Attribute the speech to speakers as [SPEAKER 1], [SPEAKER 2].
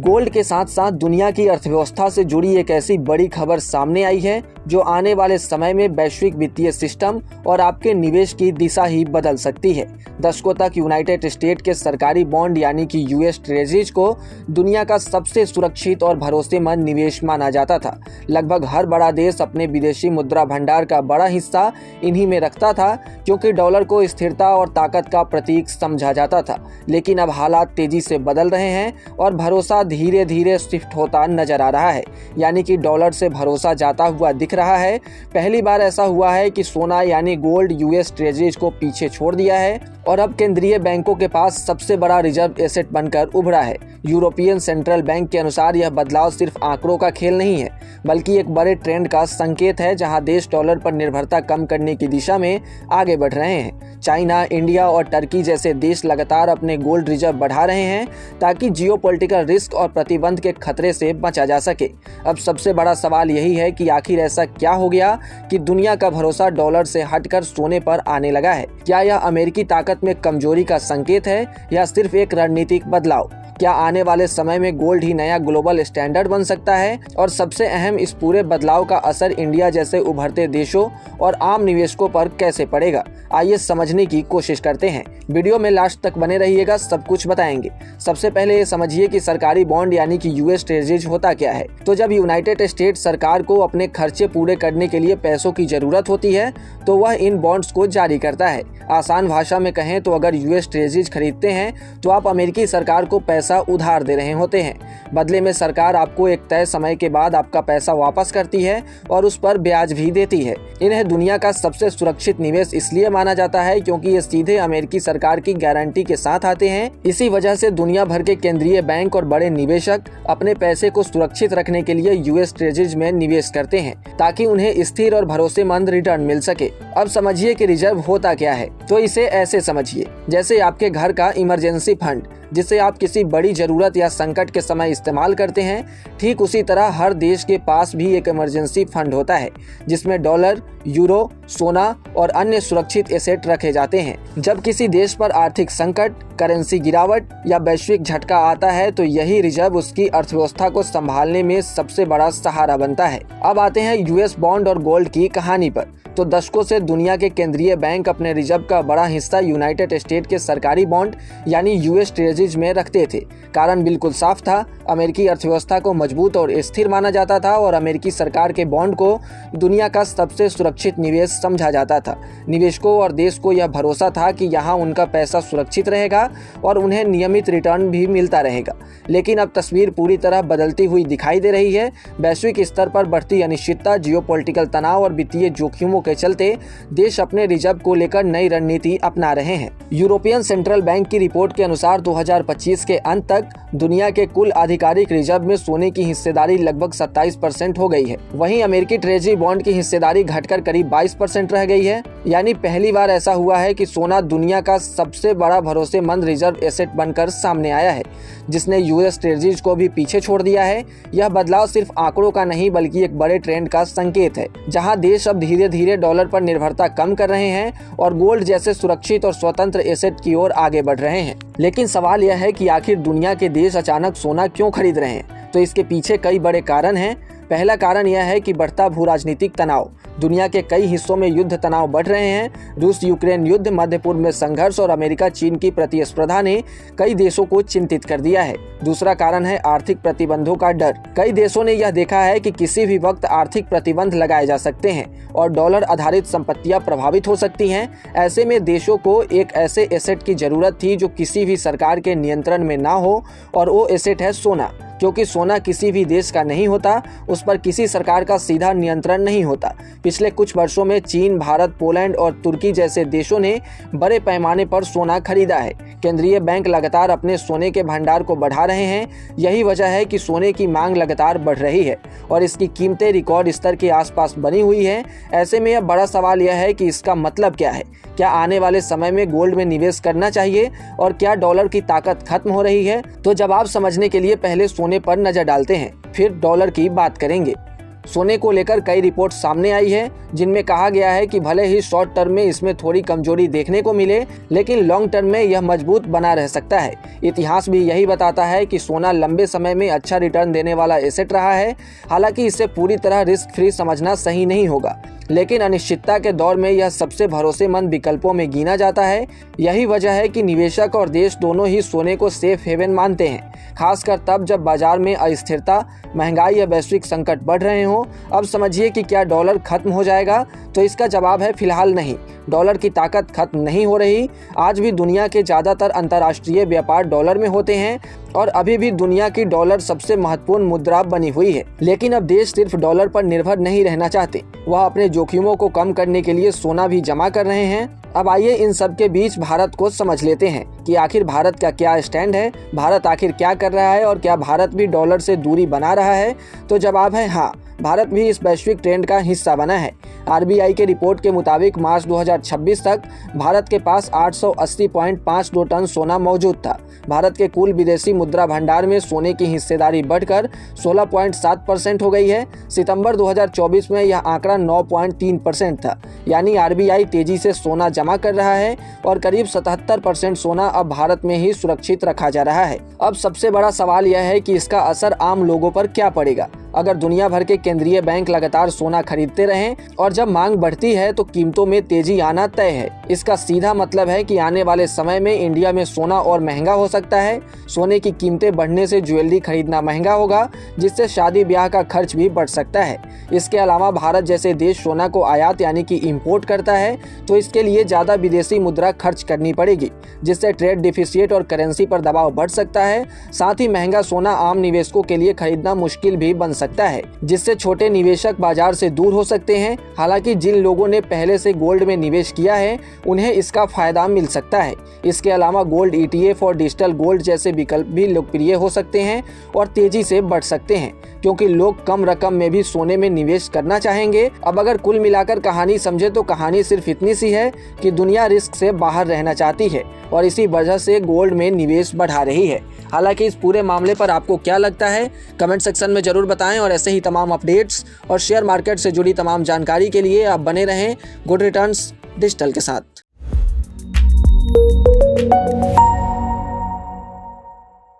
[SPEAKER 1] Gold के साथ साथ दुनिया की अर्थव्यवस्था से जुड़ी एक ऐसी बड़ी खबर सामने आई है जो आने वाले समय में वैश्विक वित्तीय सिस्टम और आपके निवेश की दिशा ही बदल सकती है। दशकों तक यूनाइटेड स्टेट के सरकारी बॉन्ड यानी कि यूएस ट्रेजरीज को दुनिया का सबसे सुरक्षित और भरोसेमंद निवेश माना जाता था। लगभग हर बड़ा देश अपने विदेशी मुद्रा भंडार का बड़ा हिस्सा इन्हीं में रखता था, क्योंकि डॉलर को स्थिरता और ताकत का प्रतीक समझा जाता था। लेकिन अब हालात तेजी से बदल रहे हैं और भरोसा धीरे धीरे शिफ्ट होता नजर आ रहा है, यानी कि डॉलर से भरोसा जाता हुआ दिख रहा है। पहली बार ऐसा हुआ है कि सोना यानी गोल्ड यूएस ट्रेजरीज को पीछे छोड़ दिया है और अब केंद्रीय बैंकों के पास सबसे बड़ा रिजर्व एसेट बनकर उभरा है। यूरोपियन सेंट्रल बैंक के अनुसार यह बदलाव सिर्फ आंकड़ों का खेल नहीं है, बल्कि एक बड़े ट्रेंड का संकेत है, जहां देश डॉलर पर निर्भरता कम करने की दिशा में आगे बढ़ रहे हैं। चाइना, इंडिया और टर्की जैसे देश लगातार अपने गोल्ड रिजर्व बढ़ा रहे हैं ताकि जियोपॉलिटिकल रिस्क और प्रतिबंध के खतरे से बचा जा सके। अब सबसे बड़ा सवाल यही है कि आखिर ऐसा क्या हो गया कि दुनिया का भरोसा डॉलर से हटकर सोने पर आने लगा है। क्या यह अमेरिकी ताकत में कमजोरी का संकेत है या सिर्फ एक रणनीतिक बदलाव? क्या आने वाले समय में गोल्ड ही नया ग्लोबल स्टैंडर्ड बन सकता है? और सबसे अहम, इस पूरे बदलाव का असर इंडिया जैसे उभरते देशों और आम निवेशकों पर कैसे पड़ेगा? आइए समझने की कोशिश करते हैं। वीडियो में लास्ट तक बने रहिएगा, सब कुछ बताएंगे। सबसे पहले ये समझिए कि सरकारी बॉन्ड यानी कि यूएस ट्रेजरीज होता क्या है। तो जब यूनाइटेड स्टेट सरकार को अपने खर्चे पूरे करने के लिए पैसों की जरूरत होती है तो वह इन बॉन्ड्स को जारी करता है। आसान भाषा में कहें तो अगर यूएस ट्रेजरीज खरीदते हैं तो आप अमेरिकी सरकार को पैसा उधार दे रहे होते हैं। बदले में सरकार आपको एक तय समय के बाद आपका पैसा वापस करती है और उस पर ब्याज भी देती है। इन्हें दुनिया का सबसे सुरक्षित निवेश इसलिए माना जाता है क्योंकि ये सीधे अमेरिकी सरकार की गारंटी के साथ आते हैं। इसी वजह से दुनिया भर के केंद्रीय बैंक और बड़े निवेशक अपने पैसे को सुरक्षित रखने के लिए यूएस ट्रेजरीज में निवेश करते हैं ताकि उन्हें स्थिर और भरोसेमंद रिटर्न मिल सके। अब समझिए कि रिजर्व होता क्या है। तो इसे ऐसे समझिए जैसे आपके घर का इमरजेंसी फंड, जिसे आप किसी बड़ी जरूरत या संकट के समय इस्तेमाल करते हैं। ठीक उसी तरह हर देश के पास भी एक इमरजेंसी फंड होता है जिसमें डॉलर, यूरो, सोना और अन्य सुरक्षित एसेट रखे जाते हैं। जब किसी देश पर आर्थिक संकट, करेंसी गिरावट या वैश्विक झटका आता है तो यही रिजर्व उसकी अर्थव्यवस्था को संभालने में सबसे बड़ा सहारा बनता है। अब आते हैं यूएस बॉन्ड और गोल्ड की कहानी पर। तो दशकों से दुनिया के केंद्रीय बैंक अपने रिजर्व का बड़ा हिस्सा यूनाइटेड स्टेट के सरकारी बॉन्ड यानी यूएस ट्रेजरीज में रखते थे। कारण बिल्कुल साफ था, अमेरिकी अर्थव्यवस्था को मजबूत और स्थिर माना जाता था और अमेरिकी सरकार के बॉन्ड को दुनिया का सबसे सुरक्षित निवेश समझा जाता था। निवेशकों और देश को यह भरोसा था कि यहाँ उनका पैसा सुरक्षित रहेगा और उन्हें नियमित रिटर्न भी मिलता रहेगा। लेकिन अब तस्वीर पूरी तरह बदलती हुई दिखाई दे रही है। वैश्विक स्तर पर बढ़ती अनिश्चितता, जियोपॉलिटिकल तनाव और वित्तीय जोखिमों के चलते देश अपने रिजर्व को लेकर नई रणनीति अपना रहे हैं। यूरोपियन सेंट्रल बैंक की रिपोर्ट के अनुसार 2025 के अंत तक दुनिया के कुल आधिकारिक रिजर्व में सोने की हिस्सेदारी लगभग 27% हो गई है। वहीं अमेरिकी ट्रेजरी बॉन्ड की हिस्सेदारी घटकर करीब 22% रह गई है। यानी पहली बार ऐसा हुआ है कि सोना दुनिया का सबसे बड़ा भरोसेमंद रिजर्व एसेट बनकर सामने आया है, जिसने यूएस ट्रेजरीज को भी पीछे छोड़ दिया है। यह बदलाव सिर्फ आंकड़ों का नहीं बल्कि एक बड़े ट्रेंड का संकेत है, जहां देश अब धीरे धीरे डॉलर पर निर्भरता कम कर रहे हैं और गोल्ड जैसे सुरक्षित और स्वतंत्र एसेट की ओर आगे बढ़ रहे हैं। लेकिन सवाल यह है कि आखिर दुनिया के देश अचानक सोना क्यों खरीद रहे हैं? तो इसके पीछे कई बड़े कारण हैं। पहला कारण यह है कि बढ़ता भू-राजनीतिक तनाव। दुनिया के कई हिस्सों में युद्ध तनाव बढ़ रहे हैं। रूस यूक्रेन युद्ध, मध्य पूर्व में संघर्ष और अमेरिका चीन की प्रतिस्पर्धा ने कई देशों को चिंतित कर दिया है। दूसरा कारण है आर्थिक प्रतिबंधों का डर। कई देशों ने यह देखा है कि किसी भी वक्त आर्थिक प्रतिबंध लगाए जा सकते हैं और डॉलर आधारित संपत्तियां प्रभावित हो सकती हैं। ऐसे में देशों को एक ऐसे एसेट की जरूरत थी जो किसी भी सरकार के नियंत्रण में ना हो, और वो एसेट है सोना। क्योंकि सोना किसी भी देश का नहीं होता, उस पर किसी सरकार का सीधा नियंत्रण नहीं होता। पिछले कुछ वर्षों में चीन, भारत, पोलैंड और तुर्की जैसे देशों ने बड़े पैमाने पर सोना खरीदा है। केंद्रीय बैंक लगातार अपने सोने के भंडार को बढ़ा रहे हैं। यही वजह है कि सोने की मांग लगातार बढ़ रही है और इसकी कीमतें रिकॉर्ड स्तर के आसपास बनी हुई हैं। ऐसे में अब बड़ा सवाल यह है कि इसका मतलब क्या है? क्या आने वाले समय में गोल्ड में निवेश करना चाहिए और क्या डॉलर की ताकत खत्म हो रही है? तो जवाब समझने के लिए पहले सोने पर नजर डालते हैं, फिर डॉलर की बात करेंगे। सोने को लेकर कई रिपोर्ट सामने आई है जिनमें कहा गया है कि भले ही शॉर्ट टर्म में इसमें थोड़ी कमजोरी देखने को मिले, लेकिन लॉन्ग टर्म में यह मजबूत बना रह सकता है। इतिहास भी यही बताता है कि सोना लंबे समय में अच्छा रिटर्न देने वाला एसेट रहा है। हालांकि इसे पूरी तरह रिस्क फ्री समझना सही नहीं होगा, लेकिन अनिश्चितता के दौर में यह सबसे भरोसेमंद विकल्पों में गिना जाता है। यही वजह है कि निवेशक और देश दोनों ही सोने को सेफ हेवन मानते हैं, खासकर तब जब बाजार में अस्थिरता, महंगाई या वैश्विक संकट बढ़ रहे हों। अब समझिए कि क्या डॉलर खत्म हो जाएगा? तो इसका जवाब है फिलहाल नहीं। डॉलर की ताकत खत्म नहीं हो रही। आज भी दुनिया के ज़्यादातर अंतर्राष्ट्रीय व्यापार डॉलर में होते हैं और अभी भी दुनिया की डॉलर सबसे महत्वपूर्ण मुद्रा बनी हुई है। लेकिन अब देश सिर्फ डॉलर पर निर्भर नहीं रहना चाहते, वह अपने जोखिमों को कम करने के लिए सोना भी जमा कर रहे हैं। अब आइए इन सब के बीच भारत को समझ लेते हैं कि आखिर भारत का क्या स्टैंड है, भारत आखिर क्या कर रहा है और क्या भारत भी डॉलर से दूरी बना रहा है। तो जवाब है हाँ, भारत भी इस वैश्विक ट्रेंड का हिस्सा बना है। आरबीआई के रिपोर्ट के मुताबिक मार्च 2026 तक भारत के पास 880.52 टन सोना मौजूद था। भारत के कुल विदेशी मुद्रा भंडार में सोने की हिस्सेदारी बढ़कर 16.7% हो गई है। सितंबर 2024 में यह आंकड़ा 9.3% था। यानी आरबीआई तेजी से सोना जमा कर रहा है और करीब 77% सोना अब भारत में ही सुरक्षित रखा जा रहा है। अब सबसे बड़ा सवाल यह है कि इसका असर आम लोगों पर क्या पड़ेगा। अगर दुनिया भर के केंद्रीय बैंक लगातार सोना खरीदते रहें और जब मांग बढ़ती है तो कीमतों में तेजी आना तय है। इसका सीधा मतलब है कि आने वाले समय में इंडिया में सोना और महंगा हो सकता है। सोने की कीमतें बढ़ने से ज्वेलरी खरीदना महंगा होगा, जिससे शादी ब्याह का खर्च भी बढ़ सकता है। इसके अलावा भारत जैसे देश सोना को आयात यानी कि इंपोर्ट करता है, तो इसके लिए ज़्यादा विदेशी मुद्रा खर्च करनी पड़ेगी, जिससे ट्रेड डिफिसिट और करेंसी पर दबाव बढ़ सकता है। साथ ही महंगा सोना आम निवेशकों के लिए खरीदना मुश्किल भी बन सकता है, जिससे छोटे निवेशक बाजार से दूर हो सकते हैं। हालांकि जिन लोगों ने पहले से गोल्ड में निवेश किया है उन्हें इसका फायदा मिल सकता है। इसके अलावा गोल्ड ETF और डिजिटल गोल्ड जैसे विकल्प भी लोकप्रिय हो सकते हैं और तेजी से बढ़ सकते हैं, क्योंकि लोग कम रकम में भी सोने में निवेश करना चाहेंगे। अब अगर कुल मिलाकर कहानी समझे तो कहानी सिर्फ इतनी सी है कि दुनिया रिस्क से बाहर रहना चाहती है और इसी वजह से गोल्ड में निवेश बढ़ा रही है। हालांकि इस पूरे मामले पर आपको क्या लगता है, कमेंट सेक्शन में जरूर बताएं और ऐसे ही तमाम अपडेट्स और शेयर मार्केट से जुड़ी तमाम जानकारी के लिए आप बने रहें गुड रिटर्न्स डिजिटल के साथ।